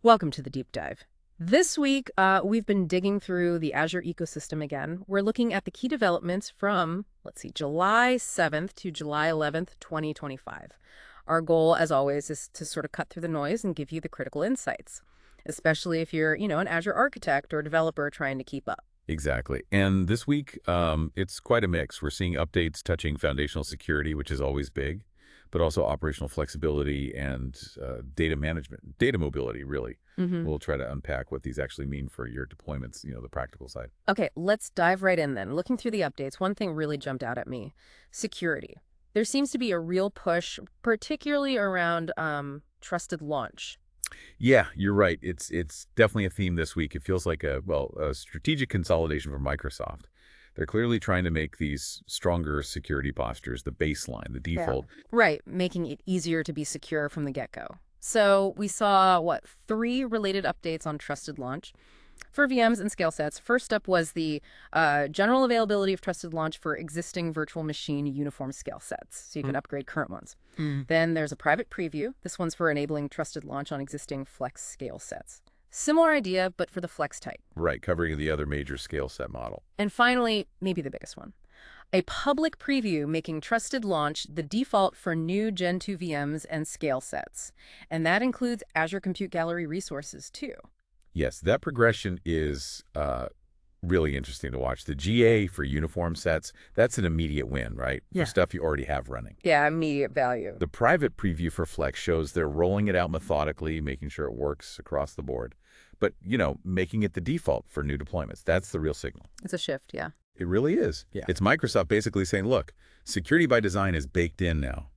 Welcome to the deep dive. This week, we've been digging through the Azure ecosystem again. We're looking at the key developments from, let's see, July 7th to July 11th, 2025. Our goal, as always, is to sort of cut through the noise and give you the critical insights, especially if you're, an Azure architect or developer trying to keep up. Exactly. And this week, it's quite a mix. We're seeing updates touching foundational security, which is always big, but also operational flexibility and data management, data mobility, really. We'll try to unpack what these actually mean for your deployments, the practical side. Okay, let's dive right in then. Looking through the updates, one thing really jumped out at me: security. There seems to be a real push, particularly around trusted launch. Yeah, you're right. It's definitely a theme this week. It feels like a strategic consolidation for Microsoft. They're clearly trying to make these stronger security postures the baseline, the default. Right, making it easier to be secure from the get-go. So we saw, 3 related updates on trusted launch for VMs and scale sets. First up was the general availability of trusted launch for existing virtual machine uniform scale sets, so you can upgrade current ones. Then there's a private preview. This one's for enabling trusted launch on existing flex scale sets. Similar idea, but for the flex type. Right, covering the other major scale set model. And finally, maybe the biggest one: a public preview making trusted launch the default for new Gen2 VMs and scale sets. And that includes Azure Compute Gallery resources, too. Yes, that progression is really interesting to watch. The GA for uniform sets, that's an immediate win, right? Yeah. For stuff you already have running. Yeah, immediate value. The private preview for Flex shows they're rolling it out methodically, making sure it works across the board. But, making it the default for new deployments. That's the real signal. It's a shift, yeah. It really is. Yeah. It's Microsoft basically saying, look, security by design is baked in now.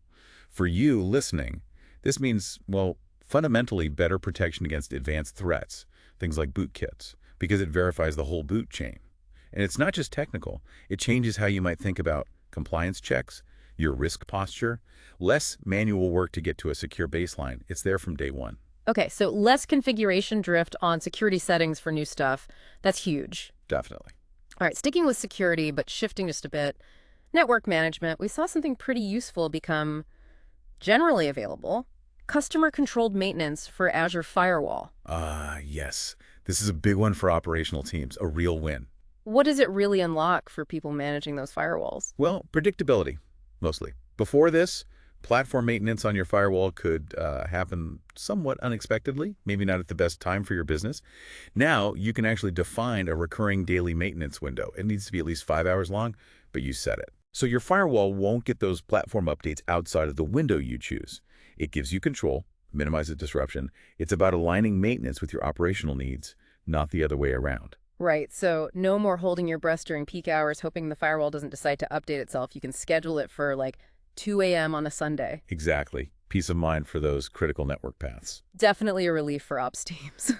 For you listening, this means, fundamentally better protection against advanced threats, things like bootkits, because it verifies the whole boot chain. And it's not just technical. It changes how you might think about compliance checks, your risk posture, less manual work to get to a secure baseline. It's there from day one. Okay, so less configuration drift on security settings for new stuff. That's huge. Definitely. All right, sticking with security, but shifting just a bit. Network management, we saw something pretty useful become generally available: customer-controlled maintenance for Azure Firewall. Yes. This is a big one for operational teams, a real win. What does it really unlock for people managing those firewalls? Well, predictability, mostly. Before this, platform maintenance on your firewall could happen somewhat unexpectedly, maybe not at the best time for your business. Now, you can actually define a recurring daily maintenance window. It needs to be at least 5 hours long, but you set it. So your firewall won't get those platform updates outside of the window you choose. It gives you control, minimizes disruption. It's about aligning maintenance with your operational needs, not the other way around. Right, so no more holding your breath during peak hours hoping the firewall doesn't decide to update itself. You can schedule it for 2 a.m. on a Sunday. Exactly. Peace of mind for those critical network paths. Definitely a relief for ops teams.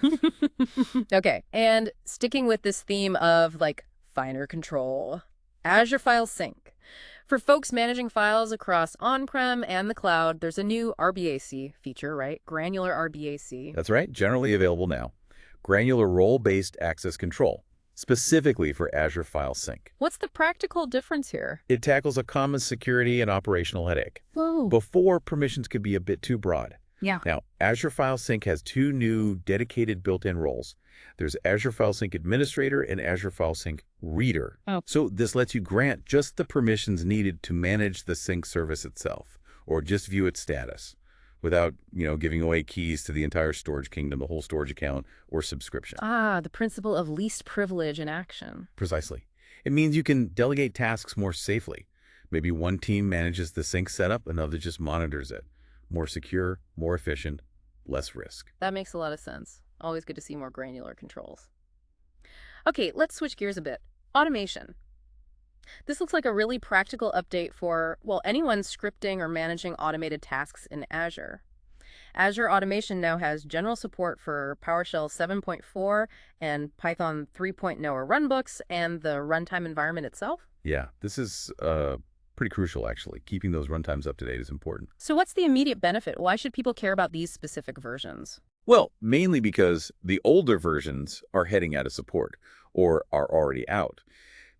Okay, and sticking with this theme of finer control, Azure File Sync. For folks managing files across on-prem and the cloud, there's a new RBAC feature, right? Granular RBAC. That's right. Generally available now. Granular role-based access control, specifically for Azure File Sync. What's the practical difference here? It tackles a common security and operational headache. Whoa. Before, permissions could be a bit too broad. Yeah. Now, Azure File Sync has 2 new dedicated built-in roles. There's Azure File Sync Administrator and Azure File Sync Reader. Oh. So this lets you grant just the permissions needed to manage the sync service itself, or just view its status, without, giving away keys to the entire storage kingdom, the whole storage account, or subscription. The principle of least privilege in action. Precisely. It means you can delegate tasks more safely. Maybe one team manages the sync setup, another just monitors it. More secure, more efficient, less risk. That makes a lot of sense. Always good to see more granular controls. Okay, let's switch gears a bit. Automation. This looks like a really practical update for, anyone scripting or managing automated tasks in Azure. Azure Automation now has general support for PowerShell 7.4 and Python 3.0 or runbooks and the runtime environment itself. Yeah, this is pretty crucial, actually. Keeping those runtimes up to date is important. So what's the immediate benefit? Why should people care about these specific versions? Well, mainly because the older versions are heading out of support or are already out.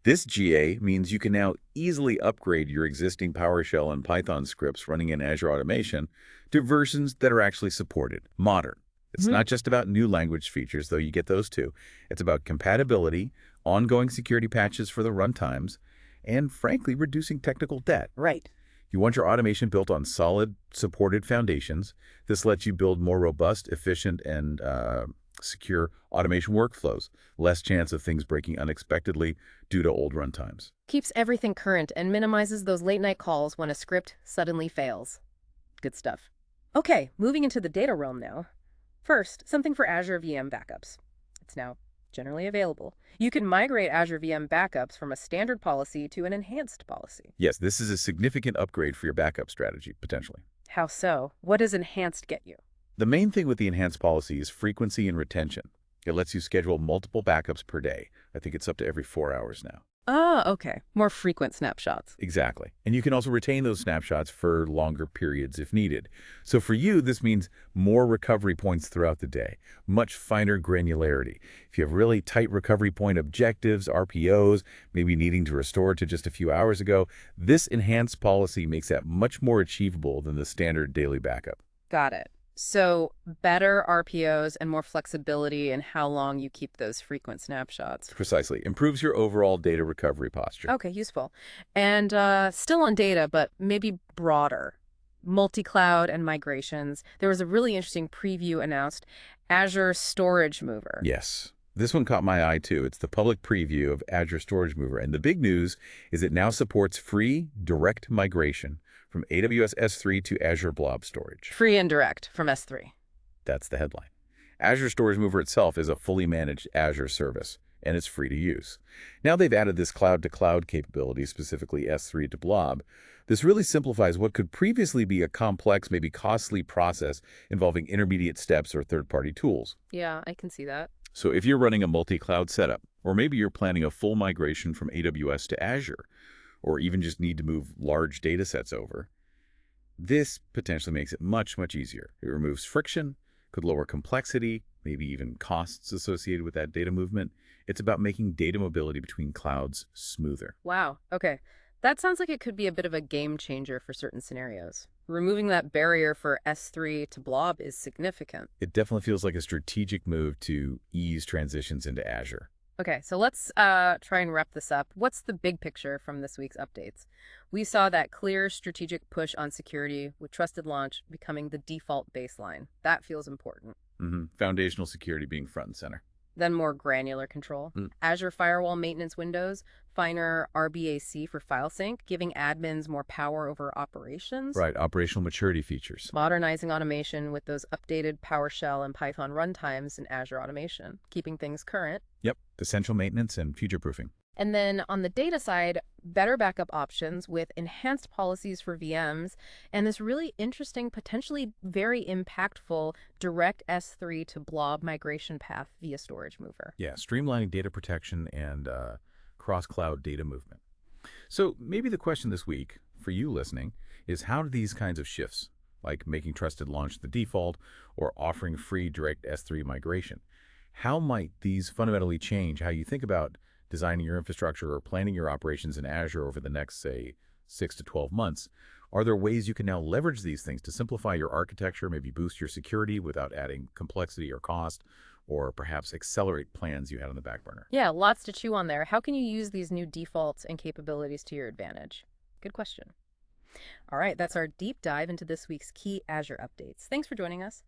This GA means you can now easily upgrade your existing PowerShell and Python scripts running in Azure Automation to versions that are actually supported, modern, It's not just about new language features, though you get those too. It's about compatibility, ongoing security patches for the runtimes, and frankly, reducing technical debt. Right. You want your automation built on solid, supported foundations. This lets you build more robust, efficient, and secure automation workflows. Less chance of things breaking unexpectedly due to old runtimes. Keeps everything current and minimizes those late-night calls when a script suddenly fails. Good stuff. Okay, moving into the data realm now. First, something for Azure VM backups. It's now generally available. You can migrate Azure VM backups from a standard policy to an enhanced policy. Yes, this is a significant upgrade for your backup strategy, potentially. How so? What does enhanced get you? The main thing with the enhanced policy is frequency and retention. It lets you schedule multiple backups per day. I think it's up to every 4 hours now. Ah, okay. More frequent snapshots. Exactly. And you can also retain those snapshots for longer periods if needed. So for you, this means more recovery points throughout the day, much finer granularity. If you have really tight recovery point objectives, RPOs, maybe needing to restore to just a few hours ago, this enhanced policy makes that much more achievable than the standard daily backup. Got it. So better RPOs and more flexibility in how long you keep those frequent snapshots. Precisely. Improves your overall data recovery posture. Okay, useful. And still on data, but maybe broader. Multi-cloud and migrations. There was a really interesting preview announced, Azure Storage Mover. Yes. This one caught my eye too. It's the public preview of Azure Storage Mover. And the big news is it now supports free direct migration from AWS S3 to Azure Blob storage. Free and direct from S3. That's the headline. Azure Storage Mover itself is a fully managed Azure service, and it's free to use. Now they've added this cloud-to-cloud capability, specifically S3 to Blob. This really simplifies what could previously be a complex, maybe costly process involving intermediate steps or third-party tools. Yeah, I can see that. So if you're running a multi-cloud setup, or maybe you're planning a full migration from AWS to Azure, or even just need to move large data sets over, this potentially makes it much, much easier. It removes friction, could lower complexity, maybe even costs associated with that data movement. It's about making data mobility between clouds smoother. Wow, okay. That sounds like it could be a bit of a game changer for certain scenarios. Removing that barrier for S3 to Blob is significant. It definitely feels like a strategic move to ease transitions into Azure. Okay, so let's try and wrap this up. What's the big picture from this week's updates? We saw that clear strategic push on security with Trusted Launch becoming the default baseline. That feels important. Foundational security being front and center. Then more granular control. Azure Firewall maintenance windows, finer RBAC for file sync, giving admins more power over operations. Right, operational maturity features. Modernizing automation with those updated PowerShell and Python runtimes in Azure Automation, keeping things current. Yep, essential maintenance and future-proofing. And then on the data side, better backup options with enhanced policies for VMs, and this really interesting, potentially very impactful direct S3 to Blob migration path via Storage Mover. Yeah, streamlining data protection and cross-cloud data movement. So maybe the question this week, for you listening, is how do these kinds of shifts, like making Trusted Launch the default or offering free direct S3 migration, how might these fundamentally change how you think about designing your infrastructure or planning your operations in Azure over the next, say, 6 to 12 months? Are there ways you can now leverage these things to simplify your architecture, maybe boost your security without adding complexity or cost, or perhaps accelerate plans you had on the back burner? Yeah, lots to chew on there. How can you use these new defaults and capabilities to your advantage? Good question. All right, that's our deep dive into this week's key Azure updates. Thanks for joining us.